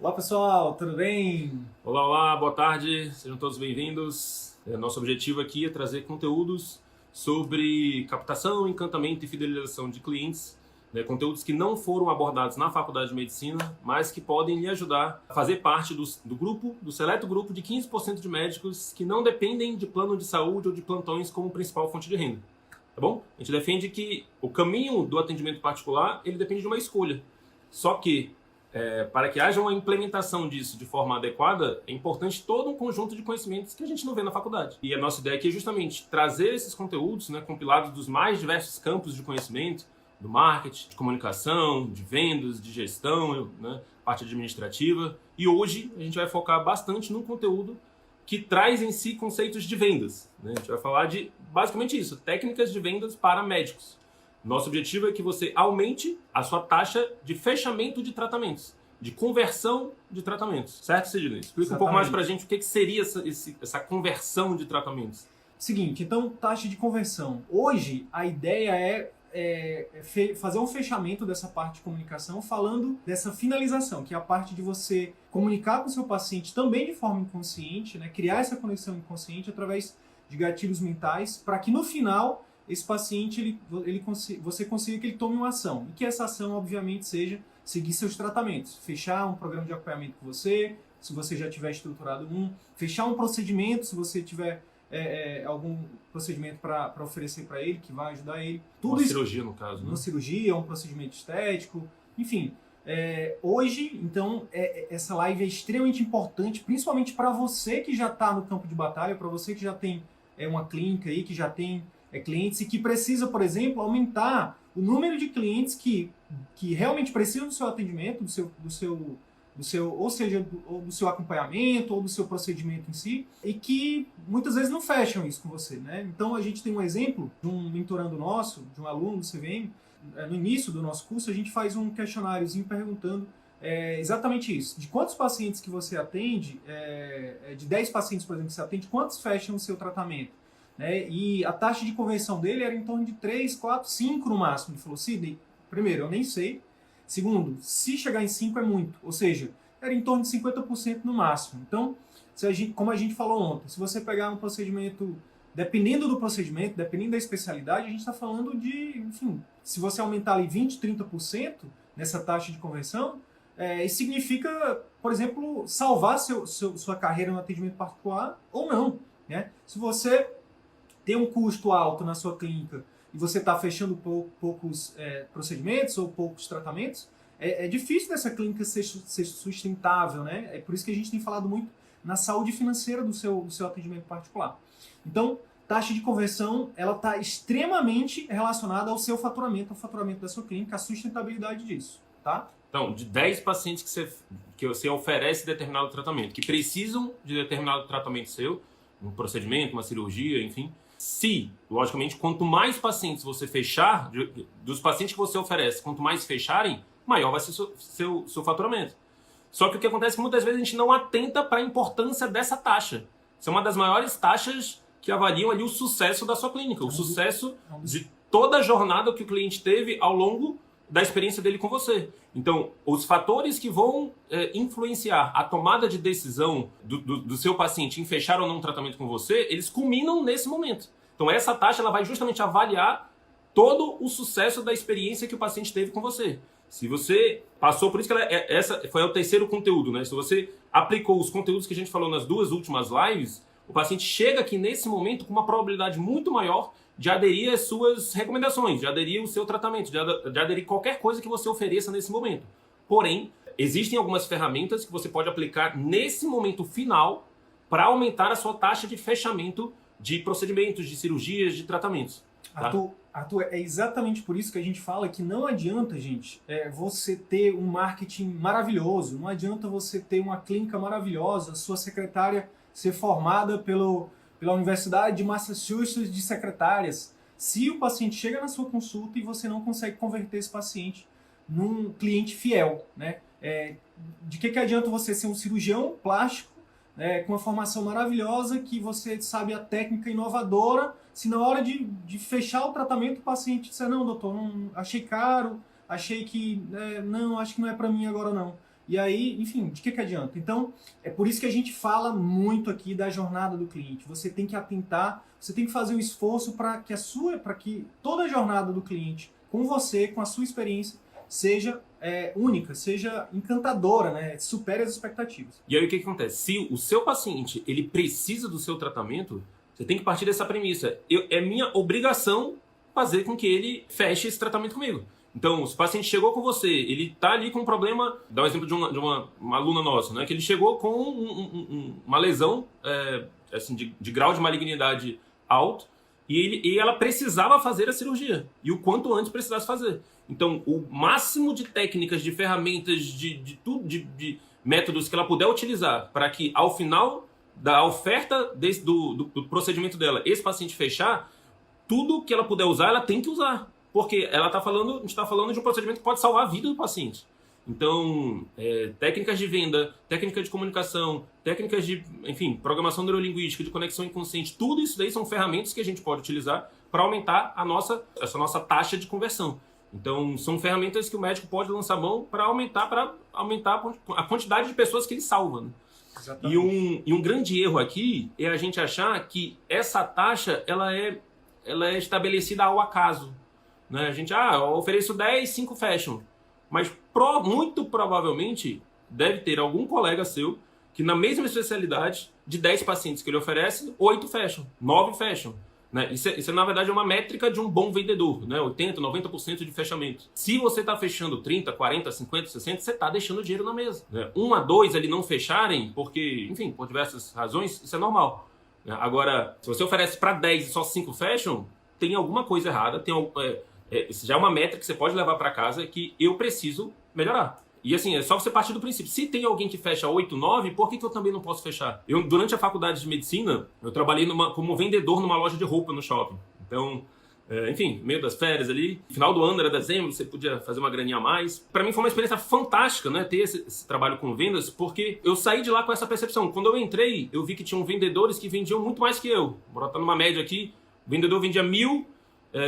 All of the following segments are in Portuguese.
Olá pessoal, tudo bem? Olá, olá, boa tarde, sejam todos bem-vindos. Nosso objetivo aqui é trazer conteúdos sobre captação, encantamento e fidelização de clientes, conteúdos que não foram abordados na Faculdade de Medicina, mas que podem lhe ajudar a fazer parte do seleto grupo de 15% de médicos que não dependem de plano de saúde ou de plantões como principal fonte de renda. Tá bom? A gente defende que o caminho do atendimento particular, ele depende de uma escolha. Só que para que haja uma implementação disso de forma adequada, é importante todo um conjunto de conhecimentos que a gente não vê na faculdade. E a nossa ideia aqui é justamente trazer esses conteúdos, compilados dos mais diversos campos de conhecimento, do marketing, de comunicação, de vendas, de gestão, parte administrativa. E hoje a gente vai focar bastante num conteúdo que traz em si conceitos de vendas. A gente vai falar de basicamente isso, técnicas de vendas para médicos. Nosso objetivo é que você aumente a sua taxa de fechamento de tratamentos, de conversão de tratamentos. Certo, Sidney? Explica um pouco mais pra gente o que seria essa conversão de tratamentos. Seguinte, então, taxa de conversão. Hoje, a ideia é fazer um fechamento dessa parte de comunicação falando dessa finalização, que é a parte de você comunicar com o seu paciente também de forma inconsciente, criar essa conexão inconsciente através de gatilhos mentais, para que no final esse paciente você consiga que ele tome uma ação. E que essa ação, obviamente, seja seguir seus tratamentos. Fechar um programa de acompanhamento com você, se você já tiver estruturado fechar um procedimento, se você tiver algum procedimento para oferecer para ele, que vai ajudar ele. Tudo uma cirurgia, no caso. Uma cirurgia, um procedimento estético, enfim. Hoje, então, essa live é extremamente importante, principalmente para você que já está no campo de batalha, para você que já tem uma clínica aí, que já tem clientes e que precisa, por exemplo, aumentar o número de clientes que realmente precisam do seu atendimento, ou seja, do seu acompanhamento ou do seu procedimento em si, e que muitas vezes não fecham isso com você, Então a gente tem um exemplo de um mentorando nosso, de um aluno do CVM. No início do nosso curso a gente faz um questionáriozinho perguntando exatamente isso, de quantos pacientes que você atende, de 10 pacientes, por exemplo, que você atende, quantos fecham o seu tratamento? E a taxa de conversão dele era em torno de 3, 4, 5 no máximo. Ele falou, Sidney, primeiro, eu nem sei. Segundo, se chegar em 5 é muito. Ou seja, era em torno de 50% no máximo. Então, como a gente falou ontem, se você pegar um procedimento, dependendo do procedimento, dependendo da especialidade, a gente está falando de, enfim, se você aumentar ali 20, 30% nessa taxa de conversão, isso significa, por exemplo, salvar sua carreira no atendimento particular ou não. Se você tem um custo alto na sua clínica e você está fechando poucos procedimentos ou poucos tratamentos, é difícil dessa clínica ser sustentável, É por isso que a gente tem falado muito na saúde financeira do seu atendimento particular. Então, taxa de conversão, ela está extremamente relacionada ao seu faturamento, ao faturamento da sua clínica, a sustentabilidade disso, tá? Então, de 10 pacientes que você oferece determinado tratamento, que precisam de determinado tratamento seu, um procedimento, uma cirurgia, enfim. Se, logicamente, quanto mais pacientes você fechar, dos pacientes que você oferece, quanto mais fecharem, maior vai ser seu faturamento. Só que o que acontece é que muitas vezes a gente não atenta para a importância dessa taxa. Isso é uma das maiores taxas que avaliam ali o sucesso da sua clínica, o sucesso de toda a jornada que o cliente teve ao longo da experiência dele com você. Então, os fatores que vão influenciar a tomada de decisão do seu paciente em fechar ou não um tratamento com você, eles culminam nesse momento. Então, essa taxa ela vai justamente avaliar todo o sucesso da experiência que o paciente teve com você. Se você passou, por isso que essa foi o terceiro conteúdo, Se você aplicou os conteúdos que a gente falou nas duas últimas lives, o paciente chega aqui nesse momento com uma probabilidade muito maior de aderir às suas recomendações, de aderir ao seu tratamento, de aderir qualquer coisa que você ofereça nesse momento. Porém, existem algumas ferramentas que você pode aplicar nesse momento final para aumentar a sua taxa de fechamento de procedimentos, de cirurgias, de tratamentos. Tá? Arthur, é exatamente por isso que a gente fala que não adianta, gente, você ter um marketing maravilhoso, não adianta você ter uma clínica maravilhosa, sua secretária ser formada pela Universidade de Massachusetts de secretárias, se o paciente chega na sua consulta e você não consegue converter esse paciente num cliente fiel, de que adianta você ser um cirurgião plástico com uma formação maravilhosa, que você sabe a técnica inovadora, se na hora de fechar o tratamento o paciente disser, não, doutor, não, achei caro, achei que, não, acho que não é para mim agora não. E aí, enfim, de que adianta? Então, é por isso que a gente fala muito aqui da jornada do cliente. Você tem que atentar, você tem que fazer um esforço para que toda a jornada do cliente, com você, com a sua experiência, seja única, seja encantadora, né? Supere as expectativas. E aí o que acontece? Se o seu paciente ele precisa do seu tratamento, você tem que partir dessa premissa. É minha obrigação fazer com que ele feche esse tratamento comigo. Então, se o paciente chegou com você, ele está ali com um problema, dá um exemplo de uma aluna nossa, né? Que ele chegou com uma lesão assim, de grau de malignidade alto e ela precisava fazer a cirurgia. E o quanto antes precisasse fazer. Então, o máximo de técnicas, de ferramentas, de métodos que ela puder utilizar para que, ao final da oferta do procedimento dela, esse paciente fechar, tudo que ela puder usar, ela tem que usar. Porque a gente está falando de um procedimento que pode salvar a vida do paciente. Então, técnicas de venda, técnicas de comunicação, técnicas de, enfim, programação neurolinguística, de conexão inconsciente, tudo isso daí são ferramentas que a gente pode utilizar para aumentar essa nossa taxa de conversão. Então, são ferramentas que o médico pode lançar mão para aumentar a quantidade de pessoas que ele salva. Né? E um grande erro aqui é a gente achar que essa taxa ela é estabelecida ao acaso. Né? A gente, eu ofereço 10, 5 fecham. Mas muito provavelmente deve ter algum colega seu que na mesma especialidade, de 10 pacientes que ele oferece, 8 fecham, 9 fecham. Né? Isso na verdade é uma métrica de um bom vendedor, né? 80%, 90% de fechamento. Se você está fechando 30%, 40%, 50%, 60%, você está deixando dinheiro na mesa. Né? 1 a 2 ali não fecharem, porque, enfim, por diversas razões, isso é normal. Né? Agora, se você oferece para 10 e só 5 fecham, tem alguma coisa errada, isso já é uma métrica que você pode levar para casa que eu preciso melhorar. E assim, é só você partir do princípio. Se tem alguém que fecha 8, 9, por que eu também não posso fechar? Durante a faculdade de medicina, eu trabalhei como vendedor numa loja de roupa no shopping. Então, enfim, meio das férias ali, final do ano, era dezembro, você podia fazer uma graninha a mais. Para mim foi uma experiência fantástica, né, ter esse trabalho com vendas, porque eu saí de lá com essa percepção. Quando eu entrei, eu vi que tinham vendedores que vendiam muito mais que eu. Vou botar numa média aqui, o vendedor vendia 1.000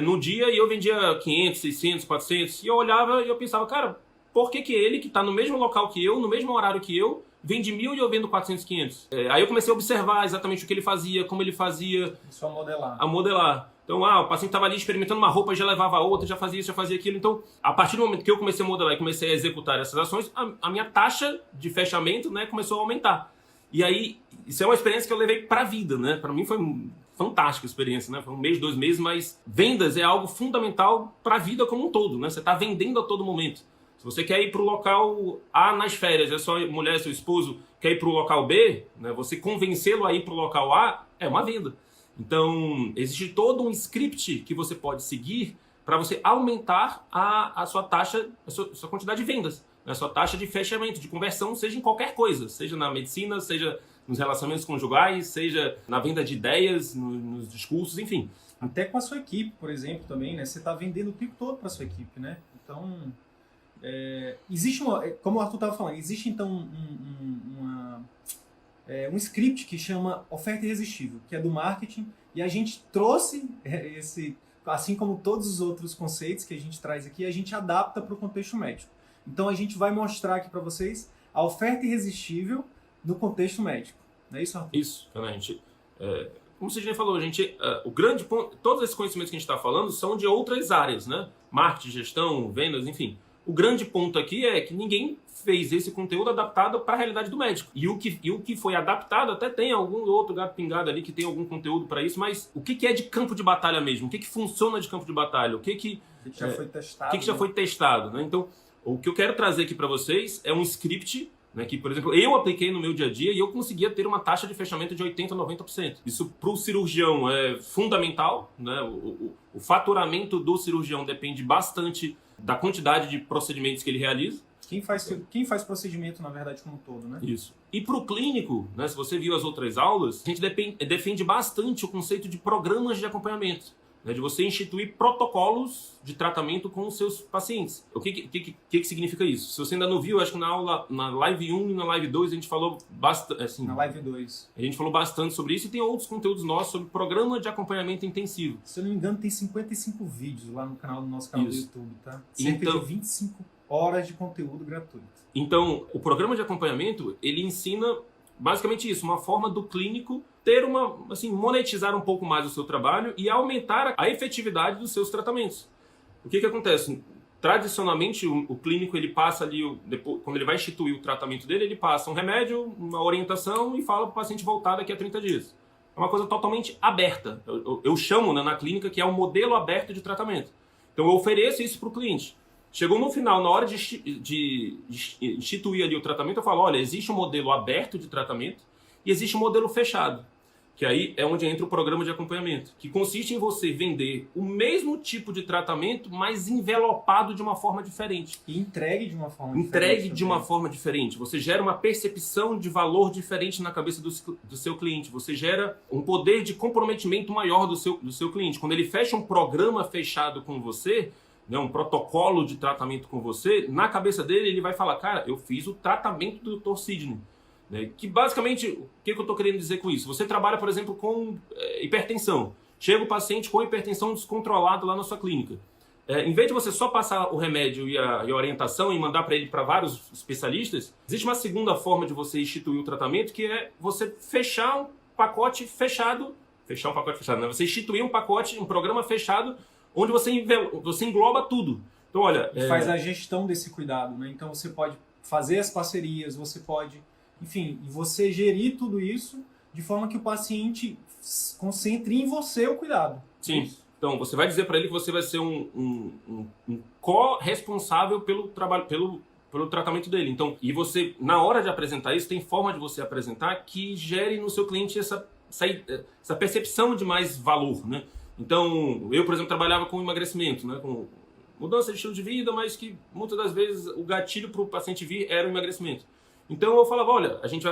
no dia e eu vendia 500, 600, 400. E eu olhava e eu pensava, cara, por que ele, que está no mesmo local que eu, no mesmo horário que eu, vende 1.000 e eu vendo 400, 500? Aí eu comecei a observar exatamente o que ele fazia, como ele fazia. Só modelar. A modelar. Então, o paciente estava ali experimentando uma roupa, já levava outra, já fazia isso, já fazia aquilo. Então, a partir do momento que eu comecei a modelar e comecei a executar essas ações, a minha taxa de fechamento, né, começou a aumentar. E aí, isso é uma experiência que eu levei para a vida, né? Para mim foi fantástica a experiência, né? Foi 1 mês, 2 meses, mas vendas é algo fundamental para a vida como um todo, né? Você está vendendo a todo momento. Se você quer ir para o local A nas férias, é sua mulher, seu esposo, quer ir para o local B, né? Você convencê-lo a ir para o local A é uma venda. Então, existe todo um script que você pode seguir para você aumentar a sua taxa, a sua quantidade de vendas, né? A sua taxa de fechamento, de conversão, seja em qualquer coisa, seja na medicina, seja nos relacionamentos conjugais, seja na venda de ideias, nos discursos, enfim. Até com a sua equipe, por exemplo, também, né? Você está vendendo o tempo todo para a sua equipe, né? Então, existe como o Arthur estava falando, existe então um script que chama oferta irresistível, que é do marketing, e a gente trouxe esse, assim como todos os outros conceitos que a gente traz aqui, a gente adapta para o contexto médico. Então a gente vai mostrar aqui para vocês a oferta irresistível no contexto médico. Não é isso, Arthur? Isso, como você já falou, o grande ponto, todos esses conhecimentos que a gente está falando são de outras áreas, né? Marketing, gestão, vendas, enfim. O grande ponto aqui é que ninguém fez esse conteúdo adaptado para a realidade do médico. E o que foi adaptado, até tem algum outro gato pingado ali que tem algum conteúdo para isso, mas o que é de campo de batalha mesmo? O que funciona de campo de batalha? O que já foi testado? O que já foi testado, né? Então, o que eu quero trazer aqui para vocês é um script, né, que, por exemplo, eu apliquei no meu dia a dia e eu conseguia ter uma taxa de fechamento de 80%, 90%. Isso para o cirurgião é fundamental, né? O faturamento do cirurgião depende bastante da quantidade de procedimentos que ele realiza. Quem faz procedimento, na verdade, como um todo, né? Isso. E para o clínico, né, se você viu as outras aulas, a gente defende bastante o conceito de programas de acompanhamento, né, de você instituir protocolos de tratamento com os seus pacientes. O que significa isso? Se você ainda não viu, acho que na live 1 e na live 2 a gente falou bastante. Assim, na live 2. A gente falou bastante sobre isso e tem outros conteúdos nossos sobre programa de acompanhamento intensivo. Se eu não me engano, tem 55 vídeos lá no nosso canal do YouTube, tá? Cerca de 25 horas de conteúdo gratuito. Então, o programa de acompanhamento, ele ensina basicamente isso, uma forma do clínico ter monetizar um pouco mais o seu trabalho e aumentar a efetividade dos seus tratamentos. O que acontece? Tradicionalmente, o clínico, ele passa ali, quando ele vai instituir o tratamento dele, ele passa um remédio, uma orientação e fala para o paciente voltar daqui a 30 dias. É uma coisa totalmente aberta. Eu chamo, né, na clínica, que é um modelo aberto de tratamento. Então, eu ofereço isso para o cliente. Chegou no final, na hora de instituir ali o tratamento, eu falo, olha, existe um modelo aberto de tratamento e existe um modelo fechado, que aí é onde entra o programa de acompanhamento, que consiste em você vender o mesmo tipo de tratamento, mas envelopado de uma forma diferente. E entregue de uma forma diferente. Entregue de uma forma diferente. Você gera uma percepção de valor diferente na cabeça do seu cliente. Você gera um poder de comprometimento maior do seu cliente. Quando ele fecha um programa fechado com você, né, um protocolo de tratamento com você, na cabeça dele ele vai falar, cara, eu fiz o tratamento do Dr. Sidney. Né? Que basicamente, o que eu estou querendo dizer com isso? Você trabalha, por exemplo, com hipertensão. Chega o paciente com hipertensão descontrolada lá na sua clínica. Em vez de você só passar o remédio e a orientação e mandar para ele para vários especialistas, existe uma segunda forma de você instituir o tratamento, que é você fechar um pacote fechado. Fechar um pacote fechado, né? Você instituir um pacote, um programa fechado, onde você engloba tudo. Então, olha... faz a gestão desse cuidado, né? Então, você pode fazer as parcerias, você pode... Enfim, e você gerir tudo isso de forma que o paciente concentre em você o cuidado. Sim. Então, você vai dizer para ele que você vai ser um co-responsável pelo trabalho, pelo tratamento dele. Então, e você, na hora de apresentar isso, tem forma de você apresentar que gere no seu cliente essa percepção de mais valor, né? Então, eu, por exemplo, trabalhava com emagrecimento, né? Com mudança de estilo de vida, mas que muitas das vezes o gatilho para o paciente vir era o emagrecimento. Então eu falava, olha, a gente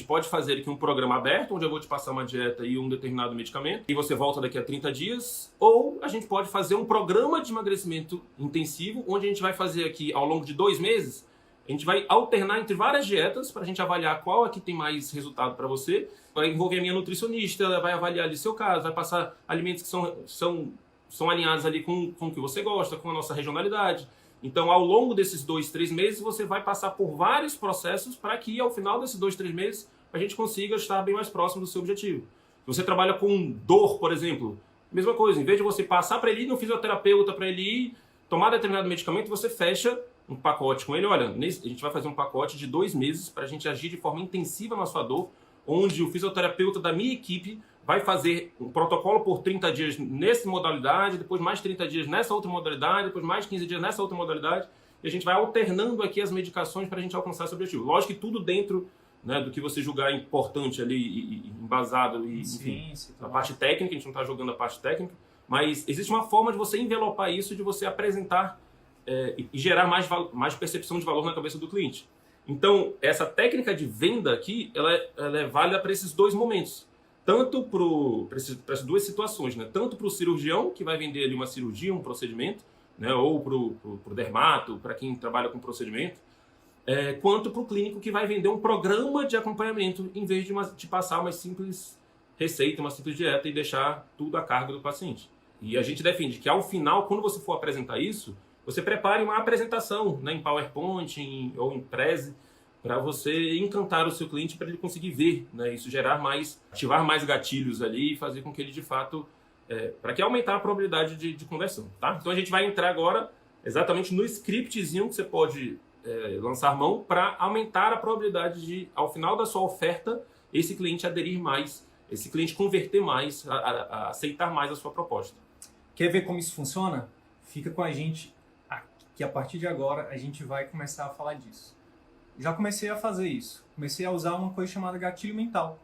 pode fazer aqui um programa aberto, onde eu vou te passar uma dieta e um determinado medicamento, e você volta daqui a 30 dias, ou a gente pode fazer um programa de emagrecimento intensivo, onde a gente vai fazer aqui, ao longo de 2 meses, a gente vai alternar entre várias dietas para a gente avaliar qual é que tem mais resultado para você. Vai envolver a minha nutricionista, ela vai avaliar ali seu caso, vai passar alimentos que são alinhados ali com o que você gosta, com a nossa regionalidade. Então, ao longo desses 2, 3 meses, você vai passar por vários processos para que, ao final desses 2, 3 meses, a gente consiga estar bem mais próximo do seu objetivo. Se você trabalha com dor, por exemplo, mesma coisa. Em vez de você passar para ele ir no fisioterapeuta, para ele ir tomar determinado medicamento, você fecha um pacote com ele. Olha, a gente vai fazer um pacote de 2 meses para a gente agir de forma intensiva na sua dor, onde o fisioterapeuta da minha equipe vai fazer um protocolo por 30 dias nessa modalidade, depois mais 30 dias nessa outra modalidade, depois mais 15 dias nessa outra modalidade, e a gente vai alternando aqui as medicações para a gente alcançar esse objetivo. Lógico que tudo dentro, né, do que você julgar importante ali, e embasado, e, enfim, a parte técnica, a gente não está jogando a parte técnica, mas existe uma forma de você envelopar isso, de você apresentar e gerar mais percepção de valor na cabeça do cliente. Então, essa técnica de venda aqui, ela é válida para esses 2 momentos. Tanto para essas 2 situações, né? Tanto para o cirurgião, que vai vender ali uma cirurgia, um procedimento, né? Ou para o dermato, para quem trabalha com procedimento, quanto para o clínico, que vai vender um programa de acompanhamento, em vez de passar uma simples receita, uma simples dieta e deixar tudo a cargo do paciente. E a gente defende que, ao final, quando você for apresentar isso, você prepare uma apresentação, né, em PowerPoint ou em Prezi, para você encantar o seu cliente, para ele conseguir ver, né, isso ativar mais gatilhos ali e fazer com que ele, de fato, para que aumentar a probabilidade de conversão. Tá? Então a gente vai entrar agora exatamente no scriptzinho que você pode lançar mão para aumentar a probabilidade de, ao final da sua oferta, esse cliente aderir mais, esse cliente converter mais, a aceitar mais a sua proposta. Quer ver como isso funciona? Fica com a gente, que a partir de agora a gente vai começar a falar disso. Já comecei a fazer isso. Comecei a usar uma coisa chamada gatilho mental.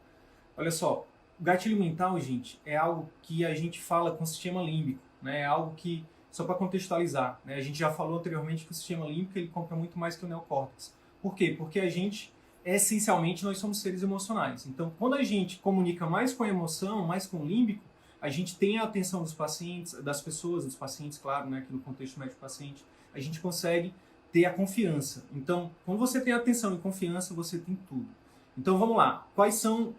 Olha só, o gatilho mental, gente, é algo que a gente fala com o sistema límbico, né? É algo que, só para contextualizar, né? A gente já falou anteriormente que o sistema límbico ele compra muito mais que o neocórtex. Por quê? Porque a gente, essencialmente, nós somos seres emocionais. Então, quando a gente comunica mais com a emoção, mais com o límbico, a gente tem a atenção dos pacientes, das pessoas, dos pacientes, claro, né? Aqui no contexto médico-paciente, a gente consegue ter a confiança. Então, quando você tem atenção e confiança, você tem tudo. Então, vamos lá. Quais são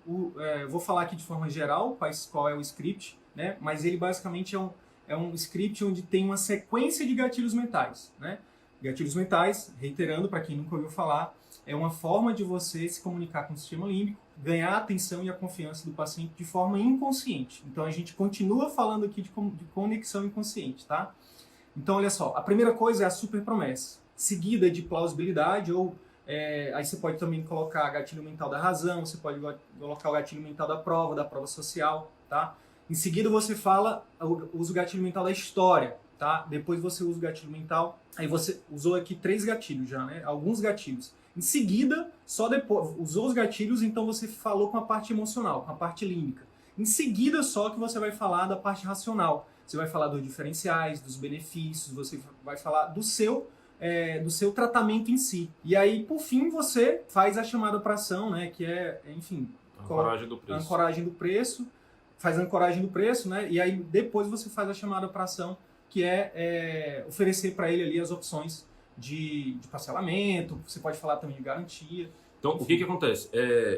vou falar aqui de forma geral qual é o script, né? Mas ele basicamente é um script onde tem uma sequência de gatilhos mentais, né? Gatilhos mentais, reiterando para quem nunca ouviu falar, é uma forma de você se comunicar com o sistema límbico, ganhar a atenção e a confiança do paciente de forma inconsciente. Então a gente continua falando aqui de conexão inconsciente, tá? Então olha só, a primeira coisa é a super promessa, seguida de plausibilidade ou aí você pode também colocar gatilho mental da razão, você pode colocar o gatilho mental da prova social, tá? Em seguida você usa o gatilho mental da história, tá? Depois você usa o gatilho mental, aí você usou aqui 3 gatilhos já, né? Alguns gatilhos. Em seguida, só depois, usou os gatilhos, então você falou com a parte emocional, com a parte límbica. Em seguida só que você vai falar da parte racional. Você vai falar dos diferenciais, dos benefícios, você vai falar do seu tratamento em si. E aí, por fim, você faz a chamada para ação, né? Que enfim... Ancoragem do preço. Ancoragem do preço. Faz a ancoragem do preço, né? E aí, depois você faz a chamada para ação, que oferecer para ele ali as opções de parcelamento, você pode falar também de garantia. Então, enfim. O que acontece?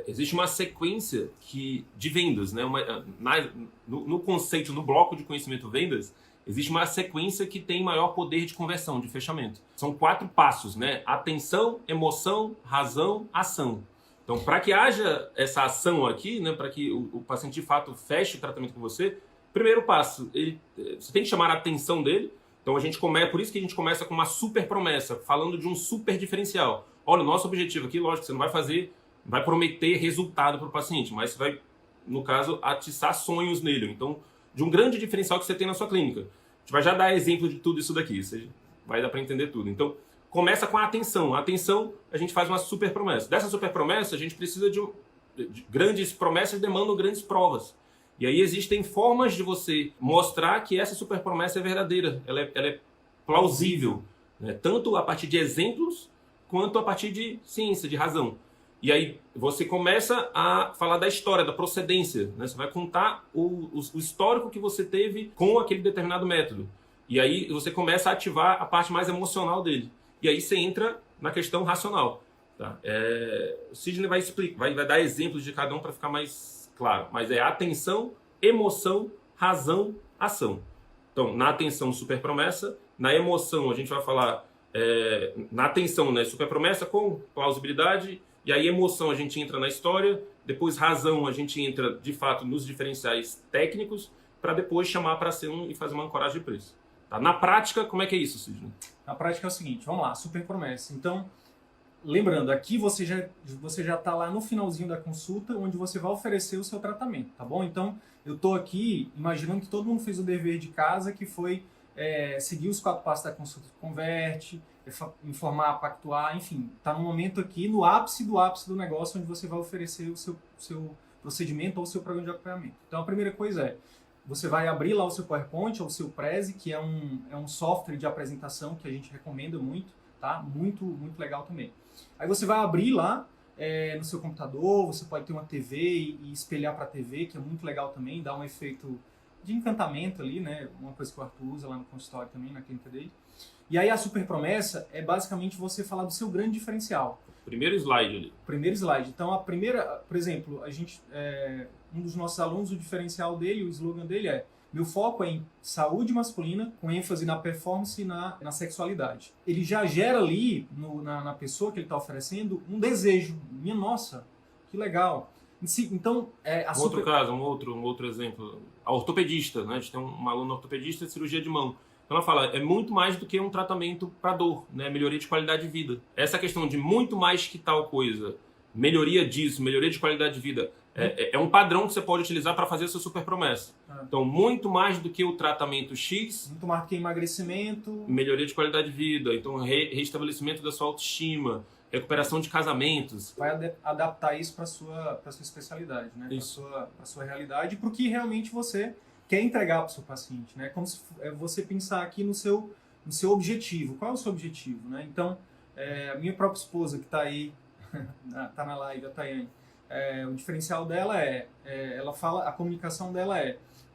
Existe uma sequência de vendas, né? No conceito, no bloco de conhecimento vendas, existe uma sequência que tem maior poder de conversão, de fechamento. São 4 passos, né? Atenção, emoção, razão, ação. Então, para que haja essa ação aqui, né? Para que o paciente de fato feche o tratamento com você, primeiro passo, você tem que chamar a atenção dele. Então por isso que a gente começa com uma super promessa, falando de um super diferencial. Olha, o nosso objetivo aqui, lógico, você não vai prometer resultado para o paciente, mas você vai, no caso, atiçar sonhos nele. Então, de um grande diferencial que você tem na sua clínica. A gente vai já dar exemplo de tudo isso daqui, você vai dar para entender tudo. Então, começa com a atenção. A atenção, a gente faz uma super promessa. Dessa super promessa, a gente precisa de grandes promessas, demandam grandes provas. E aí existem formas de você mostrar que essa super promessa é verdadeira, ela é plausível, né? Tanto a partir de exemplos, quanto a partir de ciência, de razão. E aí você começa a falar da história, da procedência, né? Você vai contar o histórico que você teve com aquele determinado método. E aí você começa a ativar a parte mais emocional dele. E aí você entra na questão racional. Tá? O Sidney vai explicar, vai dar exemplos de cada um para ficar mais claro, mas é atenção, emoção, razão, ação. Então, na atenção, super promessa. Na emoção, a gente vai falar na atenção, né, super promessa com plausibilidade. E aí, emoção, a gente entra na história. Depois, razão, a gente entra, de fato, nos diferenciais técnicos, para depois chamar para ação e fazer uma ancoragem de preço. Tá? Na prática, como é que é isso, Sidney? Na prática é o seguinte, vamos lá, super promessa. Então, lembrando, aqui você já está lá no finalzinho da consulta, onde você vai oferecer o seu tratamento, tá bom? Então, eu estou aqui imaginando que todo mundo fez o dever de casa, que foi seguir os 4 passos da consulta converte, informar, pactuar, enfim. Está no momento aqui, no ápice do negócio, onde você vai oferecer o seu procedimento ou o seu programa de acompanhamento. Então, a primeira coisa você vai abrir lá o seu PowerPoint ou o seu Prezi, que é um software de apresentação que a gente recomenda muito, tá? Muito, muito legal também. Aí você vai abrir lá no seu computador, você pode ter uma TV e espelhar para a TV, que é muito legal também, dá um efeito de encantamento ali, né? Uma coisa que o Arthur usa lá no consultório também, na clínica dele. E aí a super promessa é basicamente você falar do seu grande diferencial. Primeiro slide ali. Primeiro slide. Então a primeira, por exemplo, um dos nossos alunos, o diferencial dele, o slogan dele é: meu foco é em saúde masculina, com ênfase na performance e na sexualidade. Ele já gera ali, na pessoa que ele está oferecendo, um desejo. Minha nossa, que legal. Então, um outro exemplo. A ortopedista, né? A gente tem uma aluna ortopedista de cirurgia de mão. Então ela fala, é muito mais do que um tratamento para dor, né? Melhoria de qualidade de vida. Essa questão de muito mais que tal coisa, melhoria disso, melhoria de qualidade de vida, é um padrão que você pode utilizar para fazer a sua super promessa. Então, muito mais do que o tratamento X... Muito mais do que emagrecimento... Melhoria de qualidade de vida, então restabelecimento da sua autoestima, recuperação de casamentos. Vai adaptar isso para a sua especialidade, né? Para a sua realidade, para o que realmente você quer entregar para o seu paciente, né? Como se você pensar aqui no seu objetivo. Qual é o seu objetivo, né? Então, a minha própria esposa que está aí, está na live, a Tayane, o diferencial dela ela fala, a comunicação dela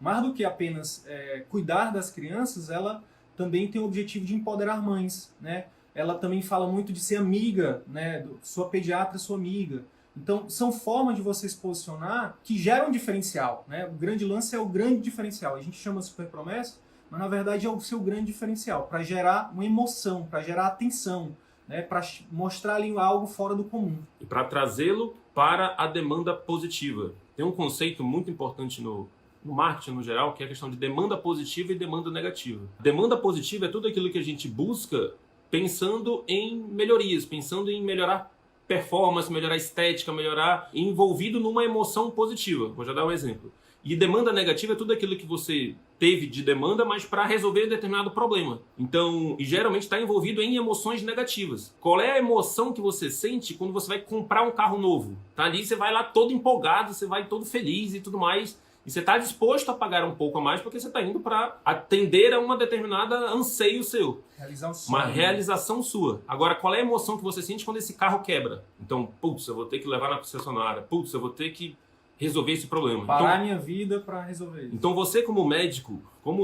mais do que apenas cuidar das crianças, ela também tem o objetivo de empoderar mães, né? Ela também fala muito de ser amiga, né? Sua pediatra, sua amiga. Então, são formas de você se posicionar que geram um diferencial, né? O grande lance é o grande diferencial. A gente chama de super promessa, mas na verdade é o seu grande diferencial, para gerar uma emoção, para gerar atenção, né, para mostrar ali algo fora do comum. E para trazê-lo para a demanda positiva. Tem um conceito muito importante no marketing no geral, que é a questão de demanda positiva e demanda negativa. Demanda positiva é tudo aquilo que a gente busca pensando em melhorias, pensando em melhorar performance, melhorar estética, melhorar, envolvido numa emoção positiva. Vou já dar um exemplo. E demanda negativa é tudo aquilo que você teve de demanda, mas para resolver determinado problema. Então, e geralmente está envolvido em emoções negativas. Qual é a emoção que você sente quando você vai comprar um carro novo? Tá ali, você vai lá todo empolgado, você vai todo feliz e tudo mais. E você está disposto a pagar um pouco a mais porque você está indo para atender a uma determinada anseio seu. Realizar um sonho. Uma realização sua. Agora, qual é a emoção que você sente quando esse carro quebra? Então, putz, eu vou ter que levar na concessionária. Putz, eu vou ter que resolver esse problema. Parar minha vida para resolver isso. Então, você como médico,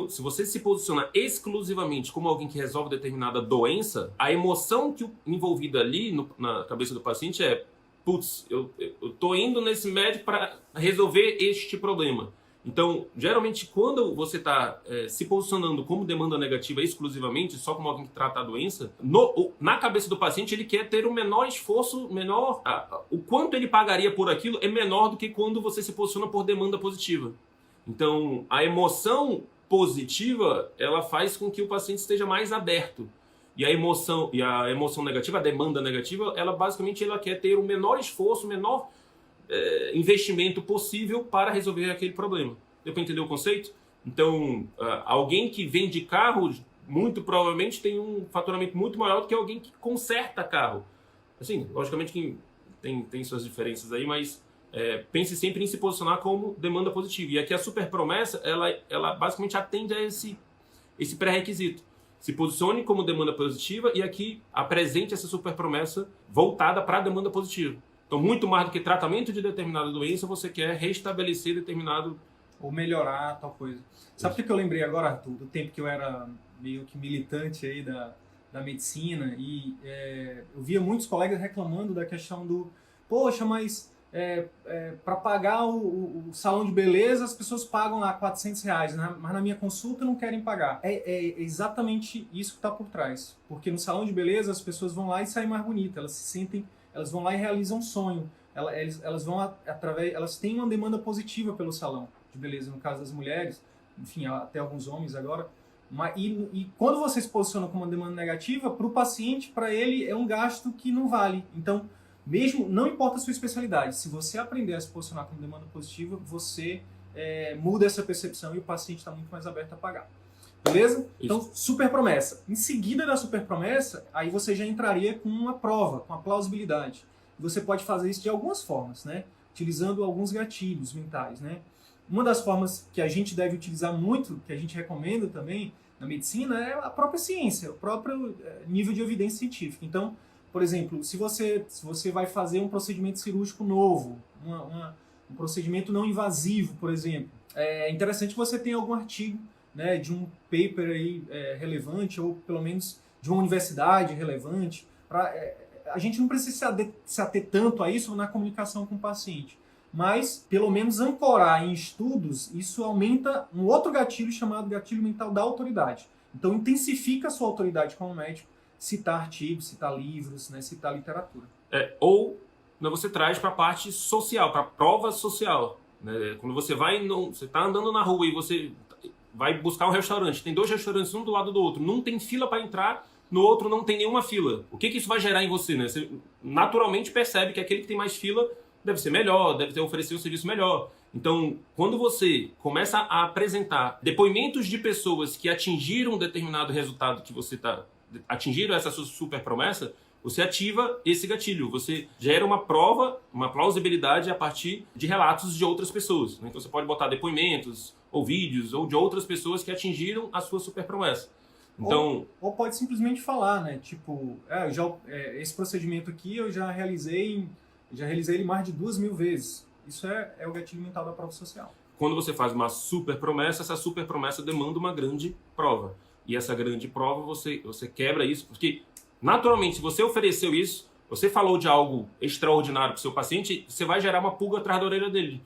se você se posiciona exclusivamente como alguém que resolve determinada doença, a emoção que envolvida ali na cabeça do paciente é: putz, eu tô indo nesse médico para resolver este problema. Então, geralmente, quando você está se posicionando como demanda negativa exclusivamente, só como alguém que trata a doença, na cabeça do paciente ele quer ter o menor esforço, o quanto ele pagaria por aquilo é menor do que quando você se posiciona por demanda positiva. Então, a emoção positiva, ela faz com que o paciente esteja mais aberto. E a emoção negativa, a demanda negativa, ela basicamente quer ter o menor esforço, o menor investimento possível para resolver aquele problema. Deu para entender o conceito? Então, alguém que vende carro, muito provavelmente tem um faturamento muito maior do que alguém que conserta carro. Assim, logicamente que tem suas diferenças aí, mas pense sempre em se posicionar como demanda positiva. E aqui a super promessa, ela basicamente atende a esse pré-requisito. Se posicione como demanda positiva e aqui apresente essa super promessa voltada para a demanda positiva. Então, muito mais do que tratamento de determinada doença, você quer restabelecer determinado... Ou melhorar tal coisa. Sabe o que eu lembrei agora, Arthur? Do tempo que eu era meio que militante aí da medicina e eu via muitos colegas reclamando da questão do: poxa, mas para pagar o salão de beleza as pessoas pagam lá R$400, né? Mas na minha consulta não querem pagar. É exatamente isso que está por trás. Porque no salão de beleza as pessoas vão lá e saem mais bonitas, elas se sentem... Elas vão lá e realizam um sonho. Elas têm uma demanda positiva pelo salão de beleza, no caso das mulheres, enfim, até alguns homens agora. E quando você se posiciona como uma demanda negativa, para o paciente, para ele, é um gasto que não vale. Então, mesmo, não importa a sua especialidade, se você aprender a se posicionar como demanda positiva, você muda essa percepção e o paciente está muito mais aberto a pagar. Beleza? Então, super promessa. Em seguida da super promessa, aí você já entraria com uma prova, com a plausibilidade. Você pode fazer isso de algumas formas, né? Utilizando alguns gatilhos mentais, né? Uma das formas que a gente deve utilizar muito, que a gente recomenda também na medicina, é a própria ciência, o próprio nível de evidência científica. Então, por exemplo, se você vai fazer um procedimento cirúrgico novo, um procedimento não invasivo, por exemplo, é interessante que você tenha algum artigo, né, de um paper aí, relevante, ou pelo menos de uma universidade relevante. A gente não precisa se ater tanto a isso na comunicação com o paciente, mas pelo menos ancorar em estudos, isso aumenta um outro gatilho chamado gatilho mental da autoridade. Então intensifica a sua autoridade como médico, citar artigos, citar livros, né, citar literatura. Ou você traz para a parte social, para a prova social. Né? Quando você você está andando na rua e você vai buscar um restaurante, tem 2 restaurantes um do lado do outro, num tem fila para entrar, no outro não tem nenhuma fila. O que isso vai gerar em você? Né? Você naturalmente percebe que aquele que tem mais fila deve ser melhor, deve ter oferecido um serviço melhor. Então, quando você começa a apresentar depoimentos de pessoas que atingiram um determinado resultado que você atingiram essa sua super promessa, você ativa esse gatilho, você gera uma prova, uma plausibilidade a partir de relatos de outras pessoas. Né? Então você pode botar depoimentos, ou vídeos, ou de outras pessoas que atingiram a sua super promessa. Então, ou pode simplesmente falar, né? Tipo, esse procedimento aqui eu já realizei ele mais de 2.000 vezes. Isso é o gatilho mental da prova social. Quando você faz uma super promessa, essa super promessa demanda uma grande prova. E essa grande prova você quebra isso, porque naturalmente, se você ofereceu isso, você falou de algo extraordinário para o seu paciente, você vai gerar uma pulga atrás da orelha dele.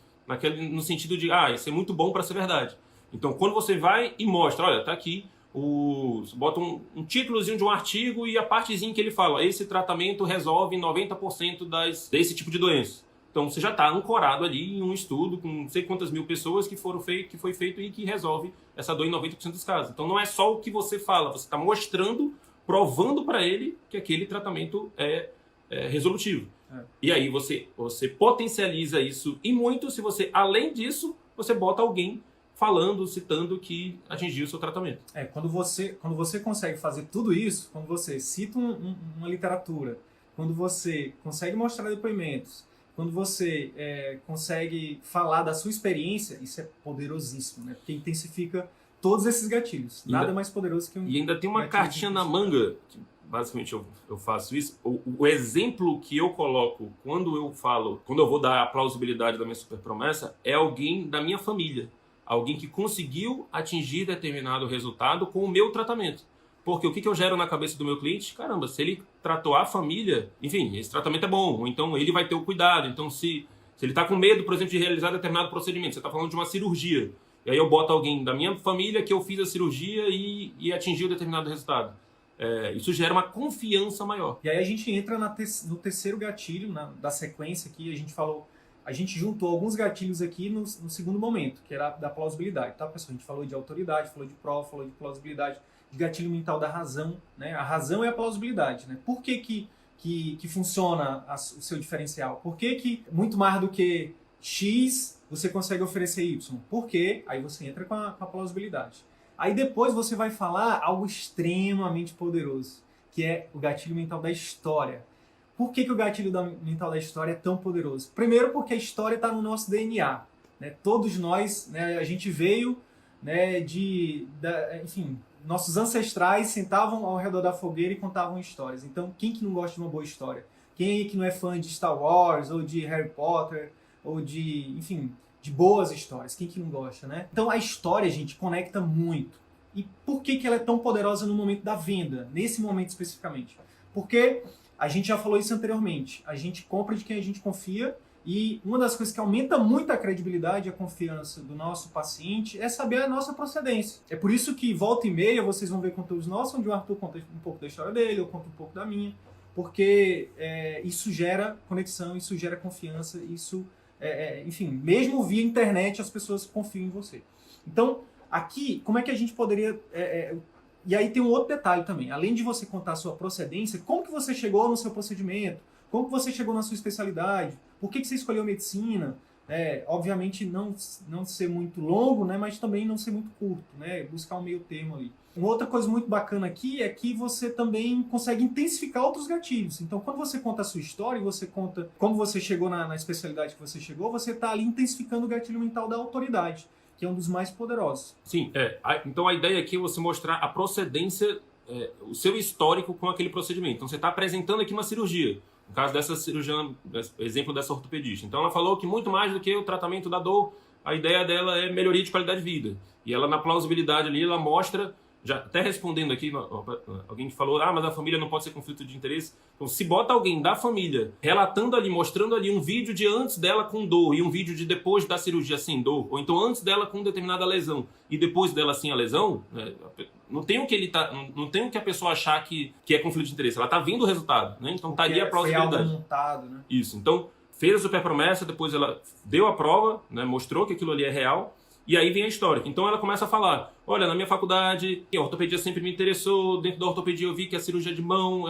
No sentido de, isso é muito bom para ser verdade. Então, quando você vai e mostra, olha, tá aqui, você bota um títulozinho de um artigo e a partezinha que ele fala, esse tratamento resolve 90% desse tipo de doença. Então, você já está ancorado ali em um estudo com não sei quantas mil pessoas que foi feito e que resolve essa dor em 90% dos casos. Então, não é só o que você fala, você está mostrando, provando para ele que aquele tratamento é resolutivo. E aí você potencializa isso e muito se você, além disso, você bota alguém falando, citando que atingiu o seu tratamento. Quando você consegue fazer tudo isso, quando você cita uma literatura, quando você consegue mostrar depoimentos, quando você consegue falar da sua experiência, isso é poderosíssimo, né? Porque intensifica todos esses gatilhos. Nada mais poderoso que um E ainda tem uma cartinha na manga, que basicamente eu faço isso. O exemplo que eu coloco quando eu vou dar a plausibilidade da minha super promessa, é alguém da minha família. Alguém que conseguiu atingir determinado resultado com o meu tratamento. Porque o que eu gero na cabeça do meu cliente? Caramba, se ele tratou a família, enfim, esse tratamento é bom. Ou então ele vai ter o cuidado. Então se ele está com medo, por exemplo, de realizar determinado procedimento, você está falando de uma cirurgia. E aí eu boto alguém da minha família que eu fiz a cirurgia e atingiu determinado resultado. Isso gera uma confiança maior. E aí a gente entra no terceiro gatilho, da sequência aqui, a gente juntou alguns gatilhos aqui no segundo momento, que era da plausibilidade, tá, pessoal? A gente falou de autoridade, falou de prova, falou de plausibilidade, de gatilho mental da razão, né? A razão é a plausibilidade, né? Por que funciona o seu diferencial? Por que muito mais do que X você consegue oferecer Y? Por quê? Aí você entra com a plausibilidade. Aí depois você vai falar algo extremamente poderoso, que é o gatilho mental da história. Por que o gatilho mental da história é tão poderoso? Primeiro porque a história está no nosso DNA. Né? Todos nós, né, a gente veio, né, enfim, nossos ancestrais sentavam ao redor da fogueira e contavam histórias. Então, quem que não gosta de uma boa história? Quem aí que não é fã de Star Wars, ou de Harry Potter, ou enfim, de boas histórias? Quem que não gosta, né? Então, a história, gente, conecta muito. E por que ela é tão poderosa no momento da venda? Nesse momento especificamente? Porque a gente já falou isso anteriormente. A gente compra de quem a gente confia e uma das coisas que aumenta muito a credibilidade e a confiança do nosso paciente é saber a nossa procedência. É por isso que volta e meia vocês vão ver conteúdos nossos onde o Arthur conta um pouco da história dele, eu conto um pouco da minha, porque isso gera conexão, isso gera confiança, isso, enfim, mesmo via internet as pessoas confiam em você. Então, aqui, como é que a gente poderia... E aí tem um outro detalhe também. Além de você contar a sua procedência, como que você chegou no seu procedimento? Como que você chegou na sua especialidade? Por que você escolheu medicina? Obviamente não ser muito longo, né, mas também não ser muito curto, né, buscar um meio termo ali. Uma outra coisa muito bacana aqui é que você também consegue intensificar outros gatilhos. Então, quando você conta a sua história e você conta como você chegou na especialidade que você chegou, você está ali intensificando o gatilho mental da autoridade, que é um dos mais poderosos. Sim, então a ideia aqui é você mostrar a procedência, o seu histórico com aquele procedimento. Então você está apresentando aqui uma cirurgia, no caso dessa cirurgiã, exemplo dessa ortopedista. Então ela falou que muito mais do que o tratamento da dor, a ideia dela é melhoria de qualidade de vida. E ela na plausibilidade ali, ela mostra, já até respondendo aqui, alguém que falou, mas a família não pode ser conflito de interesse. Então, se bota alguém da família relatando ali, mostrando ali um vídeo de antes dela com dor e um vídeo de depois da cirurgia sem dor, ou então antes dela com determinada lesão e depois dela sem a lesão, não tem o que não tem o que a pessoa achar que é conflito de interesse. Ela está vendo o resultado, né? Então tá ali a plausibilidade. Foi algo montado, né? Isso. Então, fez a super promessa, depois ela deu a prova, né? Mostrou que aquilo ali é real. E aí vem a história. Então ela começa a falar, olha, na minha faculdade, a ortopedia sempre me interessou, dentro da ortopedia eu vi que a cirurgia de mão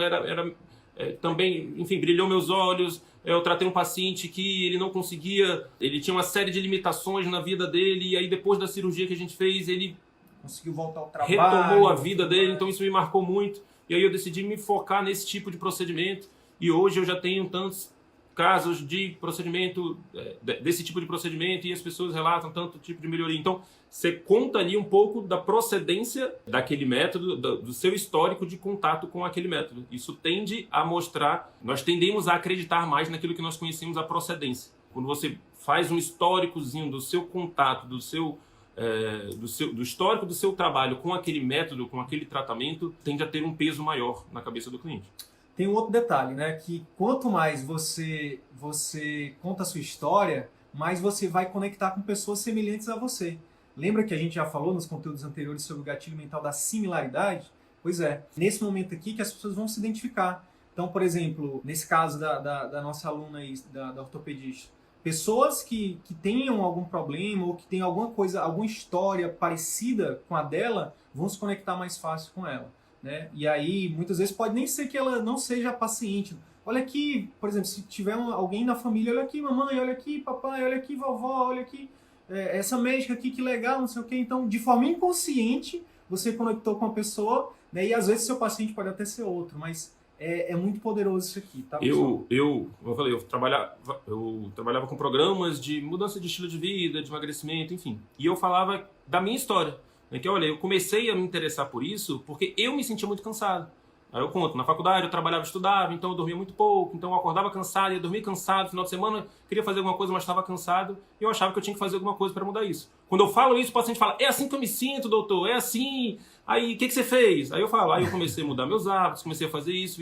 também, enfim, brilhou meus olhos, eu tratei um paciente que ele não conseguia, ele tinha uma série de limitações na vida dele, e aí depois da cirurgia que a gente fez, ele conseguiu voltar ao trabalho, retomou a vida dele, então isso me marcou muito, e aí eu decidi me focar nesse tipo de procedimento, e hoje eu já tenho tantos casos de procedimento, desse tipo de procedimento, e as pessoas relatam tanto tipo de melhoria. Então, você conta ali um pouco da procedência daquele método, do seu histórico de contato com aquele método. Isso tende a mostrar, nós tendemos a acreditar mais naquilo que nós conhecemos a procedência. Quando você faz um históricozinho do seu contato, do histórico do seu trabalho com aquele método, com aquele tratamento, tende a ter um peso maior na cabeça do cliente. Tem um outro detalhe, né? Que quanto mais você conta a sua história, mais você vai conectar com pessoas semelhantes a você. Lembra que a gente já falou nos conteúdos anteriores sobre o gatilho mental da similaridade? Pois é, nesse momento aqui que as pessoas vão se identificar. Então, por exemplo, nesse caso da nossa aluna aí, da ortopedista, pessoas que tenham algum problema ou que tenham alguma coisa, alguma história parecida com a dela, vão se conectar mais fácil com ela, né? E aí, muitas vezes, pode nem ser que ela não seja paciente. Olha aqui, por exemplo, se tiver alguém na família, olha aqui, mamãe, olha aqui, papai, olha aqui, vovó, olha aqui, essa médica aqui, que legal, não sei o quê. Então, de forma inconsciente, você conectou com a pessoa, né? E às vezes seu paciente pode até ser outro, mas é muito poderoso isso aqui, tá, pessoal? Eu falei, eu trabalhava com programas de mudança de estilo de vida, de emagrecimento, enfim. E eu falava da minha história. Né, que, olha, eu comecei a me interessar por isso porque eu me sentia muito cansado. Aí eu conto, na faculdade eu trabalhava e estudava, então eu dormia muito pouco, então eu acordava cansado, ia dormir cansado, no final de semana queria fazer alguma coisa, mas estava cansado, e eu achava que eu tinha que fazer alguma coisa para mudar isso. Quando eu falo isso, o paciente fala, é assim que eu me sinto, doutor, é assim, aí o que você fez? Aí eu falo, aí eu comecei a mudar meus hábitos, comecei a fazer isso,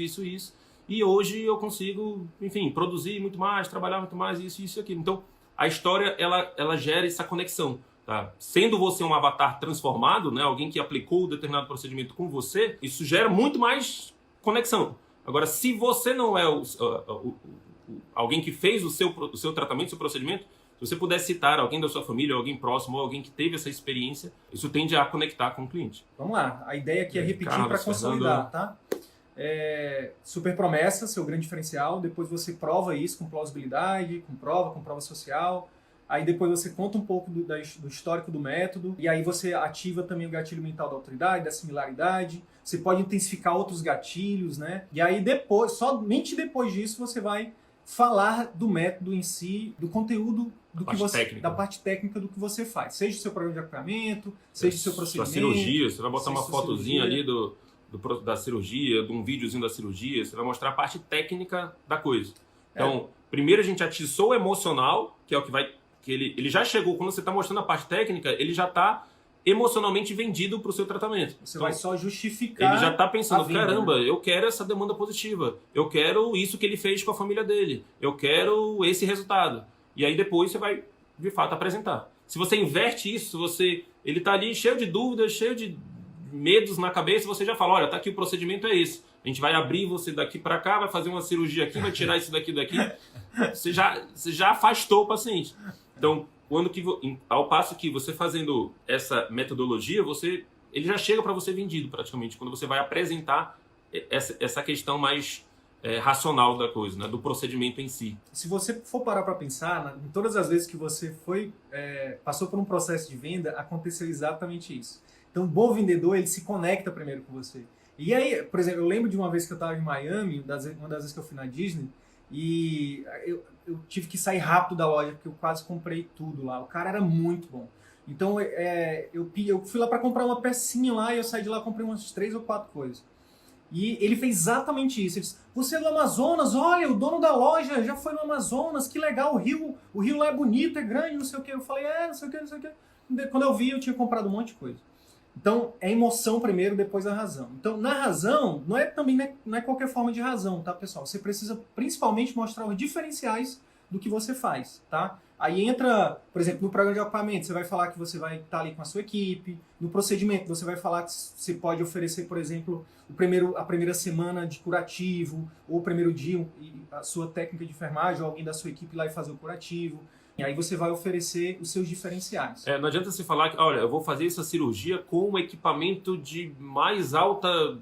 e hoje eu consigo, enfim, produzir muito mais, trabalhar muito mais, isso e aquilo. Então, a história, ela gera essa conexão. Tá? Sendo você um avatar transformado, né, alguém que aplicou um determinado procedimento com você, isso gera muito mais conexão. Agora, se você não é alguém que fez o seu tratamento, o seu procedimento, se você puder citar alguém da sua família, alguém próximo, ou alguém que teve essa experiência, isso tende a conectar com o cliente. Vamos lá, a ideia aqui é repetir para consolidar, tá? Super promessa, seu grande diferencial, depois você prova isso com plausibilidade, com prova social. Aí depois você conta um pouco do histórico do método, e aí você ativa também o gatilho mental da autoridade, da similaridade. Você pode intensificar outros gatilhos, né? E aí depois, somente depois disso, você vai falar do método em si, do conteúdo da parte técnica do que você faz. Seja o seu programa de acompanhamento, seja o seu procedimento. Sua cirurgia, você vai botar uma fotozinha ali da cirurgia, de um videozinho da cirurgia, você vai mostrar a parte técnica da coisa. Então, primeiro a gente atiçou o emocional, que é o que vai... que ele já chegou, quando você está mostrando a parte técnica, ele já está emocionalmente vendido para o seu tratamento. Você vai só justificar. Ele já está pensando, caramba, eu quero essa demanda positiva, eu quero isso que ele fez com a família dele, eu quero esse resultado. E aí depois você vai, de fato, apresentar. Se você inverte isso, ele está ali cheio de dúvidas, cheio de medos na cabeça, você já fala, olha, tá aqui o procedimento é esse. A gente vai abrir você daqui para cá, vai fazer uma cirurgia aqui, vai tirar isso daqui. Você já afastou o paciente. Então, ao passo que você fazendo essa metodologia, ele já chega para você vendido praticamente, quando você vai apresentar essa questão mais racional da coisa, né, do procedimento em si. Se você for parar para pensar, em todas as vezes que você passou por um processo de venda, aconteceu exatamente isso. Então, o bom vendedor, ele se conecta primeiro com você. E aí, por exemplo, eu lembro de uma vez que eu estava em Miami, uma das vezes que eu fui na Disney, e eu tive que sair rápido da loja, porque eu quase comprei tudo lá. O cara era muito bom. Então, eu fui lá para comprar uma pecinha lá, e eu saí de lá e comprei umas 3 ou 4 coisas. E ele fez exatamente isso. Ele disse, você é do Amazonas, olha, o dono da loja já foi no Amazonas, que legal, o rio lá é bonito, é grande, não sei o quê. Eu falei, não sei o quê. Quando eu vi, eu tinha comprado um monte de coisa. Então, é emoção primeiro, depois a razão. Então, na razão, não é qualquer forma de razão, tá, pessoal? Você precisa principalmente mostrar os diferenciais do que você faz, tá? Aí entra, por exemplo, no programa de acompanhamento, você vai falar que você vai estar ali com a sua equipe. No procedimento, você vai falar que você pode oferecer, por exemplo, a primeira semana de curativo, ou o primeiro dia, a sua técnica de enfermagem, ou alguém da sua equipe lá e fazer o curativo. E aí você vai oferecer os seus diferenciais. Não adianta você falar que, olha, eu vou fazer essa cirurgia com um equipamento de mais alta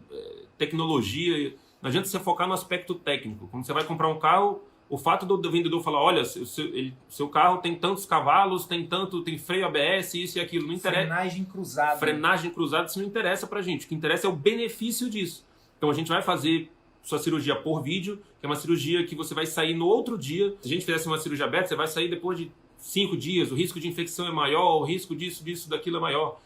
tecnologia. Não adianta você focar no aspecto técnico. Quando você vai comprar um carro, o fato do vendedor falar, olha, seu carro tem tantos cavalos, tem freio ABS, isso e aquilo, não interessa. Frenagem cruzada, isso não interessa pra gente. O que interessa é o benefício disso. Então a gente vai fazer sua cirurgia por vídeo, que é uma cirurgia que você vai sair no outro dia. Se a gente fizesse uma cirurgia aberta, você vai sair depois de 5 dias, o risco de infecção é maior, o risco disso, daquilo é maior.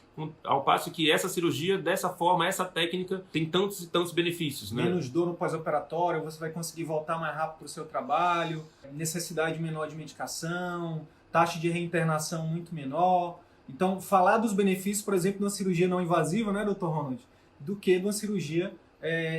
Ao passo que essa cirurgia, dessa forma, essa técnica, tem tantos e tantos benefícios. Né? Menos dor no pós-operatório, você vai conseguir voltar mais rápido para o seu trabalho, necessidade menor de medicação, taxa de reinternação muito menor. Então, falar dos benefícios, por exemplo, de uma cirurgia não invasiva, né, Dr. Ronald, do que de uma cirurgia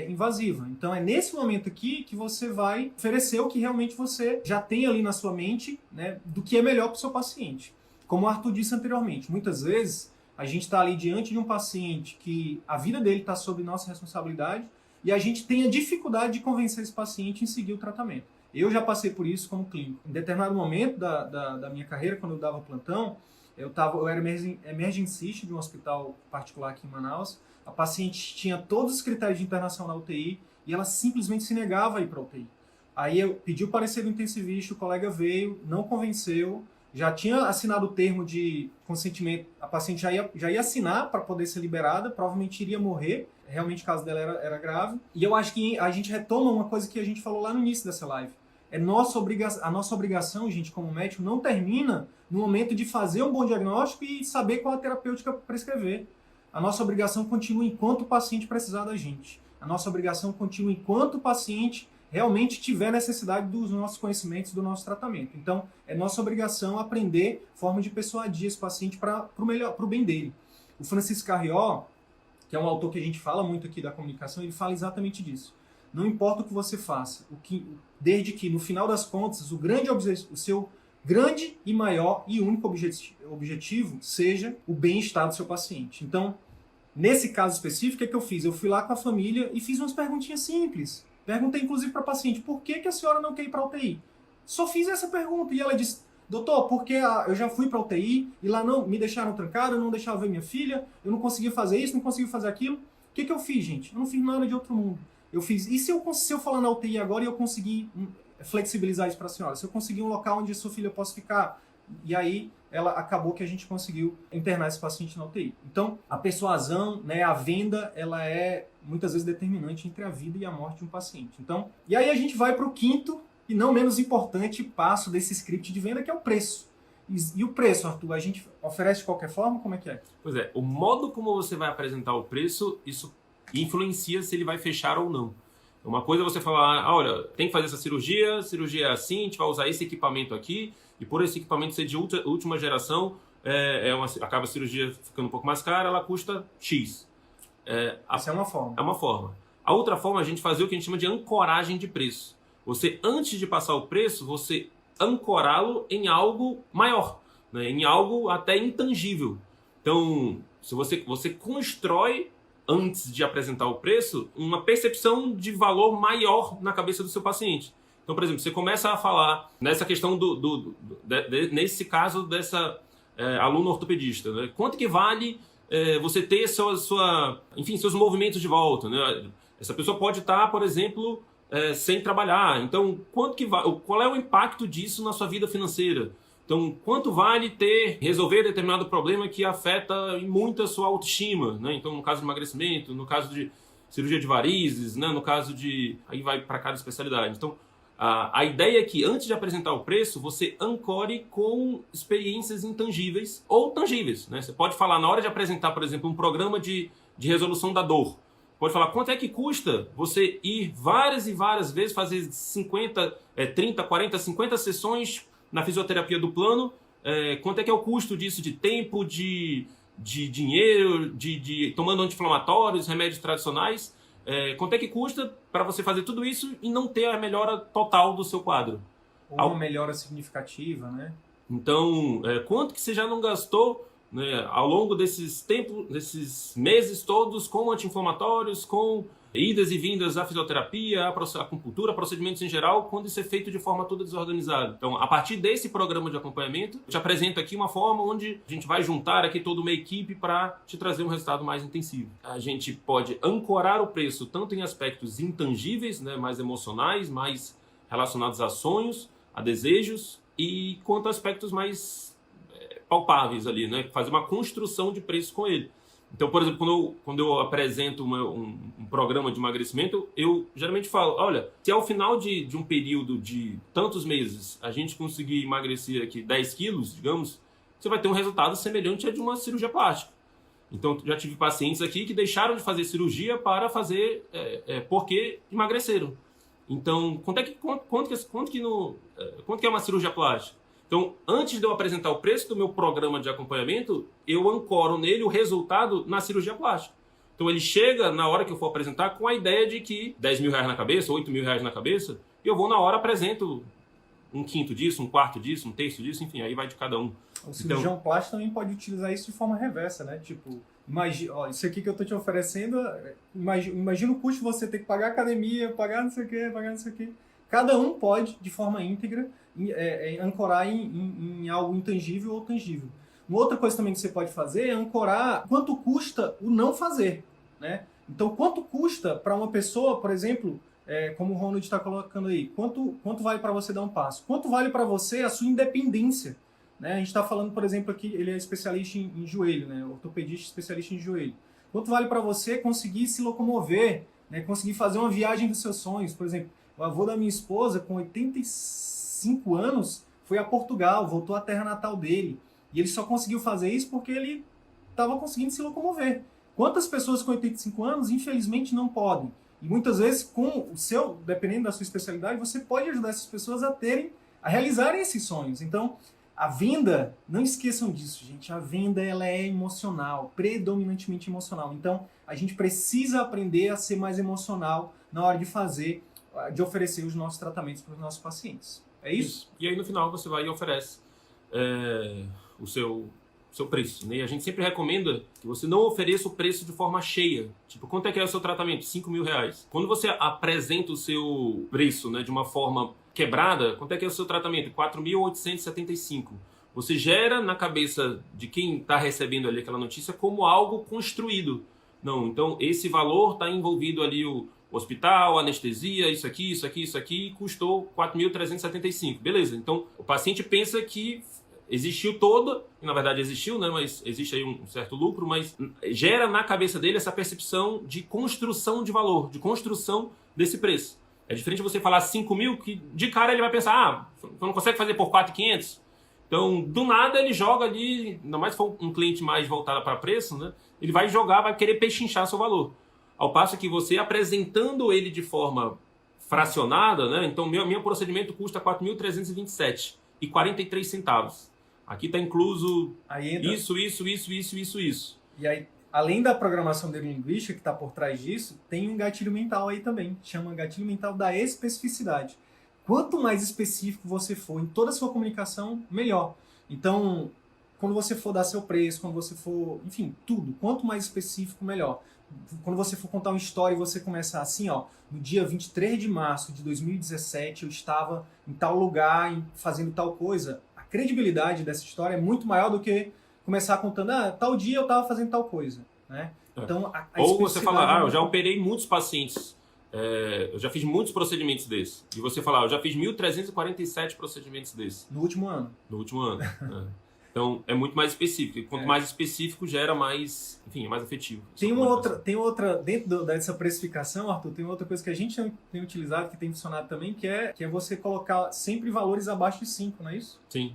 invasiva. Então é nesse momento aqui que você vai oferecer o que realmente você já tem ali na sua mente, né, do que é melhor para o seu paciente. como o Arthur disse anteriormente, muitas vezes a gente está ali diante de um paciente que a vida dele está sob nossa responsabilidade e a gente tem a dificuldade de convencer esse paciente em seguir o tratamento. Eu já passei por isso como clínico. Em determinado momento da minha carreira, quando eu dava plantão, eu era emergencista de um hospital particular aqui em Manaus. A paciente tinha todos os critérios de internação na UTI e ela simplesmente se negava a ir para a UTI. Aí eu pedi o parecer do intensivista, o colega veio, não convenceu, já tinha assinado o termo de consentimento, a paciente já ia assinar para poder ser liberada, provavelmente iria morrer, realmente o caso dela era grave. E eu acho que a gente retoma uma coisa que a gente falou lá no início dessa live. A nossa obrigação, gente, como médico, não termina no momento de fazer um bom diagnóstico e saber qual a terapêutica prescrever. A nossa obrigação continua enquanto o paciente precisar da gente. A nossa obrigação continua enquanto o paciente realmente tiver necessidade dos nossos conhecimentos, do nosso tratamento. Então, é nossa obrigação aprender forma de persuadir esse paciente para o bem dele. O Francisco Carrió, que é um autor que a gente fala muito aqui da comunicação, ele fala exatamente disso. Não importa o que você faça, desde que, no final das contas, o seu grande e maior e único objetivo seja o bem-estar do seu paciente. Então, nesse caso específico, o que eu fiz? Eu fui lá com a família e fiz umas perguntinhas simples. Perguntei, inclusive, para a paciente, por que a senhora não quer ir para a UTI? Só fiz essa pergunta. E ela disse, doutor, porque eu já fui para a UTI e lá não me deixaram trancado, não deixaram ver minha filha, eu não conseguia fazer isso, não conseguia fazer aquilo. O que eu fiz, gente? Eu não fiz nada de outro mundo. Eu fiz, e se eu falar na UTI agora e eu conseguir flexibilizar isso para a senhora? Se eu conseguir um local onde a sua filha possa ficar? E aí, acabou que a gente conseguiu internar esse paciente na UTI. Então, a persuasão, né, a venda, ela é muitas vezes determinante entre a vida e a morte de um paciente. Então, e aí a gente vai para o quinto e não menos importante passo desse script de venda, que é o preço. E o preço, Arthur, a gente oferece de qualquer forma? Como é que é? Pois é, o modo como você vai apresentar o preço, isso influencia se ele vai fechar ou não. Uma coisa é você falar, olha, tem que fazer essa cirurgia é assim, a gente vai usar esse equipamento aqui, e por esse equipamento ser de última geração, acaba a cirurgia ficando um pouco mais cara, ela custa X. Essa é uma forma. É uma forma. A outra forma é a gente fazer o que a gente chama de ancoragem de preço. Você, antes de passar o preço, você ancorá-lo em algo maior, né? Em algo até intangível. Então, se você constrói, antes de apresentar o preço, uma percepção de valor maior na cabeça do seu paciente. Então, por exemplo, você começa a falar nessa questão nesse caso dessa aluna ortopedista, né? Quanto que vale você ter seus movimentos de volta, né? Essa pessoa pode estar, por exemplo, sem trabalhar. Então, qual é o impacto disso na sua vida financeira? Então, quanto vale resolver determinado problema que afeta muito a sua autoestima, né? Então, no caso de emagrecimento, no caso de cirurgia de varizes, né? No caso de... Aí vai para cada especialidade. Então, a ideia é que, antes de apresentar o preço, você ancore com experiências intangíveis ou tangíveis, né? Você pode falar, na hora de apresentar, por exemplo, um programa de resolução da dor, pode falar quanto é que custa você ir várias e várias vezes, fazer 50, 30, 40, 50 sessões na fisioterapia do plano, quanto é que é o custo disso de tempo, de dinheiro, tomando anti-inflamatórios, remédios tradicionais, quanto é que custa para você fazer tudo isso e não ter a melhora total do seu quadro? Ou uma melhora significativa, né? Então, quanto que você já não gastou, né, ao longo desses meses todos com anti-inflamatórios, com idas e vindas à fisioterapia, à acupuntura, procedimentos em geral, quando isso é feito de forma toda desorganizada. Então, a partir desse programa de acompanhamento, eu te apresento aqui uma forma onde a gente vai juntar aqui toda uma equipe para te trazer um resultado mais intensivo. A gente pode ancorar o preço tanto em aspectos intangíveis, né, mais emocionais, mais relacionados a sonhos, a desejos, e quanto a aspectos mais palpáveis ali, né, fazer uma construção de preço com ele. Então, por exemplo, quando eu apresento um programa de emagrecimento, eu geralmente falo, olha, se ao final de um período de tantos meses a gente conseguir emagrecer aqui 10 quilos, digamos, você vai ter um resultado semelhante a de uma cirurgia plástica. Então, já tive pacientes aqui que deixaram de fazer cirurgia para fazer porque emagreceram. Então, quanto que é uma cirurgia plástica? Então, antes de eu apresentar o preço do meu programa de acompanhamento, eu ancoro nele o resultado na cirurgia plástica. Então, ele chega, na hora que eu for apresentar, com a ideia de que 10 mil reais na cabeça, 8 mil reais na cabeça, e eu vou na hora, apresento um quinto disso, um quarto disso, um terço disso, enfim, aí vai de cada um. O cirurgião plástico também pode utilizar isso de forma reversa, né? Tipo, imagina, isso aqui que eu tô te oferecendo, imagina o custo de você ter que pagar a academia, pagar não sei o quê, pagar não sei o quê. Cada um pode, de forma íntegra, ancorar em algo intangível ou tangível. Uma outra coisa também que você pode fazer é ancorar quanto custa o não fazer, né? Então, quanto custa para uma pessoa, por exemplo, como o Ronald está colocando aí, quanto vale para você dar um passo? Quanto vale para você a sua independência? Né? A gente está falando, por exemplo, aqui, ele é especialista em joelho, né? Ortopedista especialista em joelho. Quanto vale para você conseguir se locomover, né? Conseguir fazer uma viagem dos seus sonhos? Por exemplo, o avô da minha esposa, com 85 anos, foi a Portugal, voltou à terra natal dele. E ele só conseguiu fazer isso porque ele estava conseguindo se locomover. Quantas pessoas com 85 anos, infelizmente, não podem? E muitas vezes, com o seu, dependendo da sua especialidade, você pode ajudar essas pessoas a realizarem esses sonhos. Então, a venda, não esqueçam disso, gente. A venda, ela é emocional, predominantemente emocional. Então, a gente precisa aprender a ser mais emocional na hora de oferecer os nossos tratamentos para os nossos pacientes. É isso? E aí, no final, você vai e oferece o seu preço, né? E a gente sempre recomenda que você não ofereça o preço de forma cheia. Tipo, quanto é que é o seu tratamento? R$5.000. Quando você apresenta o seu preço, né, de uma forma quebrada, quanto é que é o seu tratamento? R$4.875. Você gera na cabeça de quem está recebendo ali aquela notícia como algo construído. Não, então esse valor está envolvido ali o hospital, anestesia, isso aqui, custou R$4.375. Beleza, então o paciente pensa que existiu toda, e na verdade existiu, né, mas existe aí um certo lucro, mas gera na cabeça dele essa percepção de construção de valor, de construção desse preço. É diferente você falar 5.000, que de cara ele vai pensar, você não consegue fazer por 4.500? Então, do nada ele joga ali, ainda mais se for um cliente mais voltado para preço, né, ele vai jogar, vai querer pechinchar seu valor. Ao passo que você apresentando ele de forma fracionada, né, então meu procedimento custa R$4.327,43. Aqui está incluso isso. E aí, além da programação neurolinguística que está por trás disso, tem um gatilho mental aí também, chama gatilho mental da especificidade. Quanto mais específico você for em toda a sua comunicação, melhor. Então, quando você for dar seu preço, quando você for, enfim, tudo, quanto mais específico, melhor. Quando você for contar uma história e você começar assim, ó, no dia 23 de março de 2017 eu estava em tal lugar, fazendo tal coisa, a credibilidade dessa história é muito maior do que começar contando, tal dia eu estava fazendo tal coisa, né? Então, ou você falar, eu já operei muitos pacientes, eu já fiz muitos procedimentos desses. E você falar, eu já fiz 1.347 procedimentos desses. No último ano. No último ano. Então, é muito mais específico. E quanto mais específico, gera mais, enfim, é mais efetivo. Tem outra, dentro dessa precificação, Arthur, tem outra coisa que a gente tem utilizado, que tem funcionado também, que é você colocar sempre valores abaixo de 5, não é isso? Sim.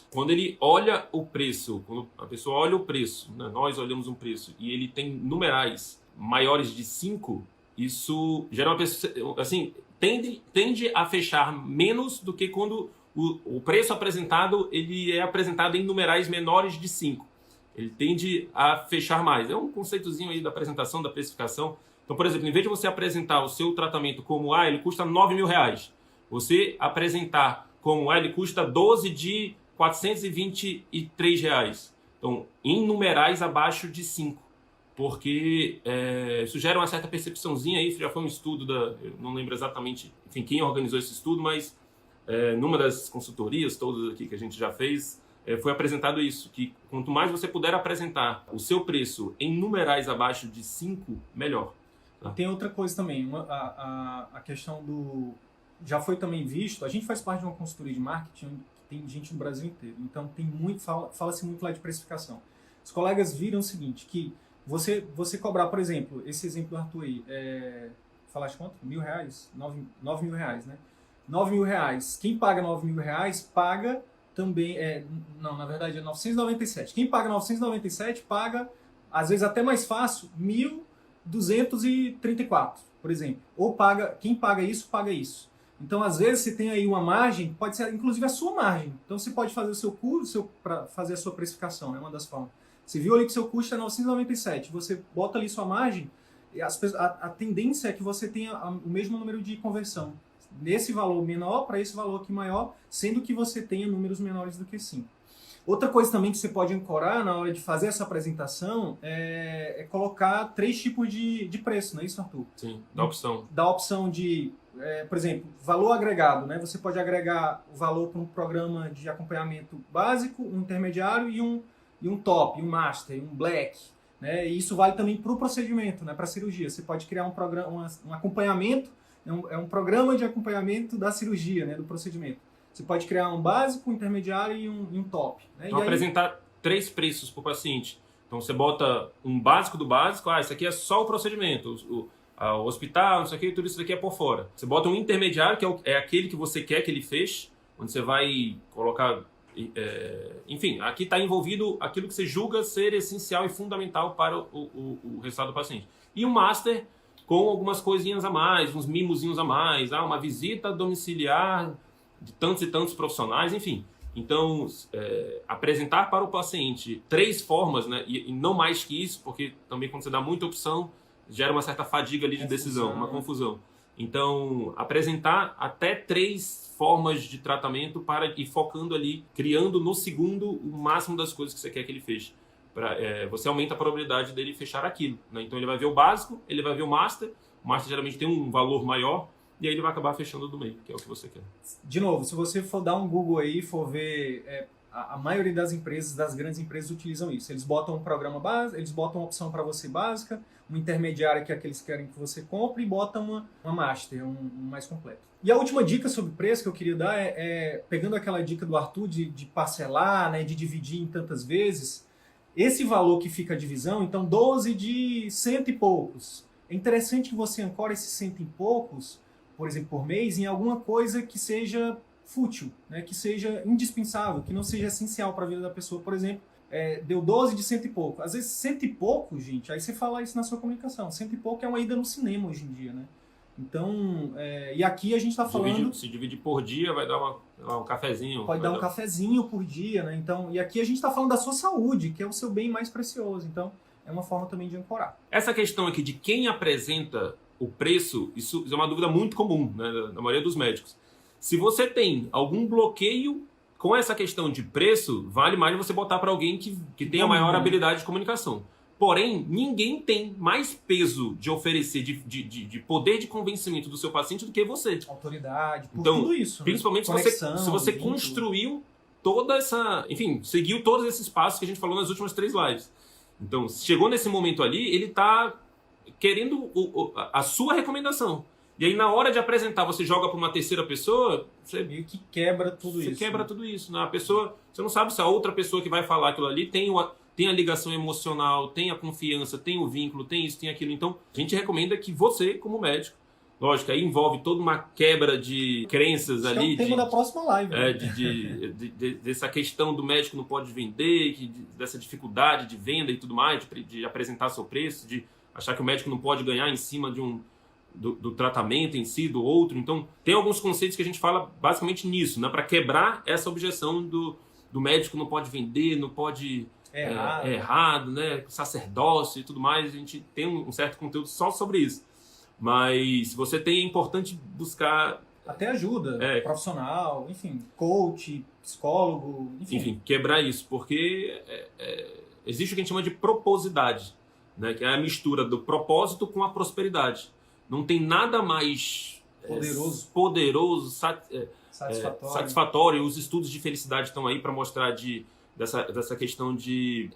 Quando ele olha o preço, quando a pessoa olha o preço, né, nós olhamos um preço, e ele tem numerais maiores de 5, isso gera uma pessoa, assim, tende a fechar menos do que quando o preço apresentado ele é apresentado em numerais menores de 5. Ele tende a fechar mais. É um conceitozinho aí da apresentação, da precificação. Então, por exemplo, em vez de você apresentar o seu tratamento como ele custa R$9.000, você apresentar como ele custa 12 de R$423. Então, em numerais abaixo de 5. Porque isso gera uma certa percepçãozinha aí. Isso já foi um estudo eu não lembro exatamente, enfim, quem organizou esse estudo, mas numa das consultorias todas aqui que a gente já fez, foi apresentado isso, que quanto mais você puder apresentar o seu preço em numerais abaixo de 5, melhor. Tá? Tem outra coisa também, a questão do... Já foi também visto, a gente faz parte de uma consultoria de marketing que tem gente no Brasil inteiro, então tem muito, fala-se muito lá de precificação. Os colegas viram o seguinte, que você cobrar, por exemplo, esse exemplo do Arthur aí, falaste quanto? R$1.000? R$9.000, né? R$9.000. Quem paga R$9.000 paga também... não, na verdade é 997. Quem paga 997 paga, às vezes até mais fácil, 1.234, por exemplo. Ou quem paga isso, paga isso. Então, às vezes, você tem aí uma margem, pode ser inclusive a sua margem. Então, você pode fazer o seu custo para fazer a sua precificação, é uma das formas. Você viu ali que o seu custo é 997, você bota ali sua margem, a tendência é que você tenha o mesmo número de conversão. nesse valor menor para esse valor aqui maior, sendo que você tenha números menores do que 5. Outra coisa também que você pode ancorar na hora de fazer essa apresentação é colocar 3 tipos de preço, não é isso, Arthur? Sim, da opção. Da opção de, por exemplo, valor agregado, né? Você pode agregar o valor para um programa de acompanhamento básico, um intermediário e um top, um master, um black. Né? E isso vale também para o procedimento, né? Para a cirurgia. Você pode criar um programa, um acompanhamento, é um programa de acompanhamento da cirurgia, né? Do procedimento. Você pode criar um básico, um intermediário e um top. Né? Então, apresentar 3 preços para o paciente. Então, você bota um básico do básico, isso aqui é só o procedimento, o hospital, isso aqui, tudo isso daqui é por fora. Você bota um intermediário, que é aquele que você quer que ele feche, onde você vai colocar... enfim, aqui está envolvido aquilo que você julga ser essencial e fundamental para o resultado do paciente. E um master com algumas coisinhas a mais, uns mimozinhos a mais, uma visita domiciliar de tantos e tantos profissionais, enfim. Então, apresentar para o paciente 3 formas, né, e não mais que isso, porque também quando você dá muita opção, gera uma certa fadiga ali de decisão, uma confusão. Então, apresentar até 3 formas de tratamento para ir focando ali, criando no segundo o máximo das coisas que você quer que ele feche. Você aumenta a probabilidade dele fechar aquilo. Né? Então, ele vai ver o básico, ele vai ver o master geralmente tem um valor maior, e aí ele vai acabar fechando do meio, que é o que você quer. De novo, se você for dar um Google aí, for ver, a maioria das empresas, das grandes empresas, utilizam isso. Eles botam um programa básico, eles botam uma opção para você básica, um intermediário que é aqueles que querem que você compre, e botam uma master, um mais completo. E a última dica sobre preço que eu queria dar pegando aquela dica do Arthur de parcelar, né, de dividir em tantas vezes, esse valor que fica a divisão, então 12 de 100 e poucos. É interessante que você ancore esses 100 e poucos, por exemplo, por mês, em alguma coisa que seja fútil, né? Que seja indispensável, que não seja essencial para a vida da pessoa. Por exemplo, deu 12 de 100 e pouco. Às vezes 100 e pouco, gente, aí você fala isso na sua comunicação. 100 e pouco é uma ida no cinema hoje em dia, né? Então, e aqui a gente está falando... Se dividir por dia, vai dar um cafezinho. Pode dar um cafezinho por dia, né? Então, e aqui a gente está falando da sua saúde, que é o seu bem mais precioso. Então, é uma forma também de ancorar. Essa questão aqui de quem apresenta o preço, isso é uma dúvida muito comum, né, na maioria dos médicos. Se você tem algum bloqueio com essa questão de preço, vale mais você botar para alguém que tenha maior habilidade de comunicação. Porém, ninguém tem mais peso de oferecer, de poder de convencimento do seu paciente do que você. Autoridade, por então, tudo isso. Principalmente né? se você construiu toda essa... Enfim, seguiu todos esses passos que a gente falou nas últimas 3 lives. Então, chegou nesse momento ali, ele está querendo a sua recomendação. E aí, na hora de apresentar, você joga para uma terceira pessoa, você meio que quebra tudo isso. Você quebra tudo isso. Né? A pessoa, você não sabe se a outra pessoa que vai falar aquilo ali tem a ligação emocional, tem a confiança, tem o vínculo, tem isso, tem aquilo. Então, a gente recomenda que você, como médico, lógico, aí envolve toda uma quebra de crenças ali. É o tema da próxima live. Dessa questão do médico não pode vender, dessa dificuldade de venda e tudo mais, de apresentar seu preço, de achar que o médico não pode ganhar em cima do tratamento em si, do outro. Então, tem alguns conceitos que a gente fala basicamente nisso, né? Para quebrar essa objeção do médico não pode vender, não pode... É errado, né? Sacerdócio e tudo mais. A gente tem um certo conteúdo só sobre isso. Mas você tem, é importante buscar... Até ajuda profissional, enfim, coach, psicólogo, enfim, quebrar isso. Porque existe o que a gente chama de proposidade, né? Que é a mistura do propósito com a prosperidade. Não tem nada mais poderoso satisfatório. Os estudos de felicidade estão aí para mostrar dessa questão de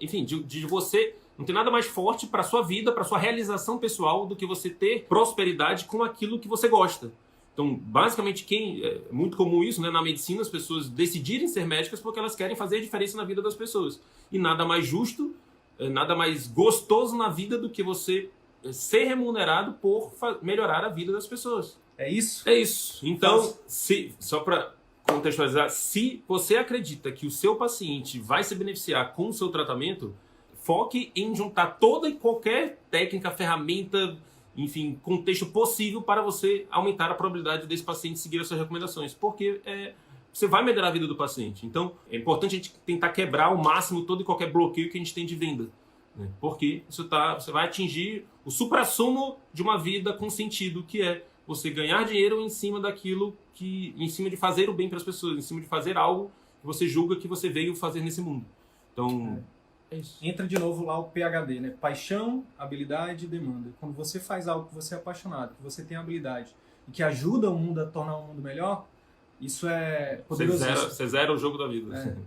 você... Não tem nada mais forte para a sua vida, para a sua realização pessoal do que você ter prosperidade com aquilo que você gosta. Então, basicamente, é muito comum isso, né? Na medicina, as pessoas decidirem ser médicas porque elas querem fazer a diferença na vida das pessoas. E nada mais justo, nada mais gostoso na vida do que você ser remunerado por melhorar a vida das pessoas. É isso? É isso. Então, só para contextualizar, se você acredita que o seu paciente vai se beneficiar com o seu tratamento, foque em juntar toda e qualquer técnica, ferramenta, enfim, contexto possível para você aumentar a probabilidade desse paciente seguir as suas recomendações. Porque você vai melhorar a vida do paciente. Então, é importante a gente tentar quebrar ao máximo todo e qualquer bloqueio que a gente tem de venda. Né? Porque você vai atingir o suprassumo de uma vida com sentido, que é você ganhar dinheiro em cima daquilo em cima de fazer o bem para as pessoas, em cima de fazer algo que você julga que você veio fazer nesse mundo. Então, é isso. Entra de novo lá o PHD, né? Paixão, habilidade e demanda. Quando você faz algo que você é apaixonado, que você tem habilidade e que ajuda o mundo a tornar o mundo melhor, isso é poderosíssimo. Você zera o jogo da vida.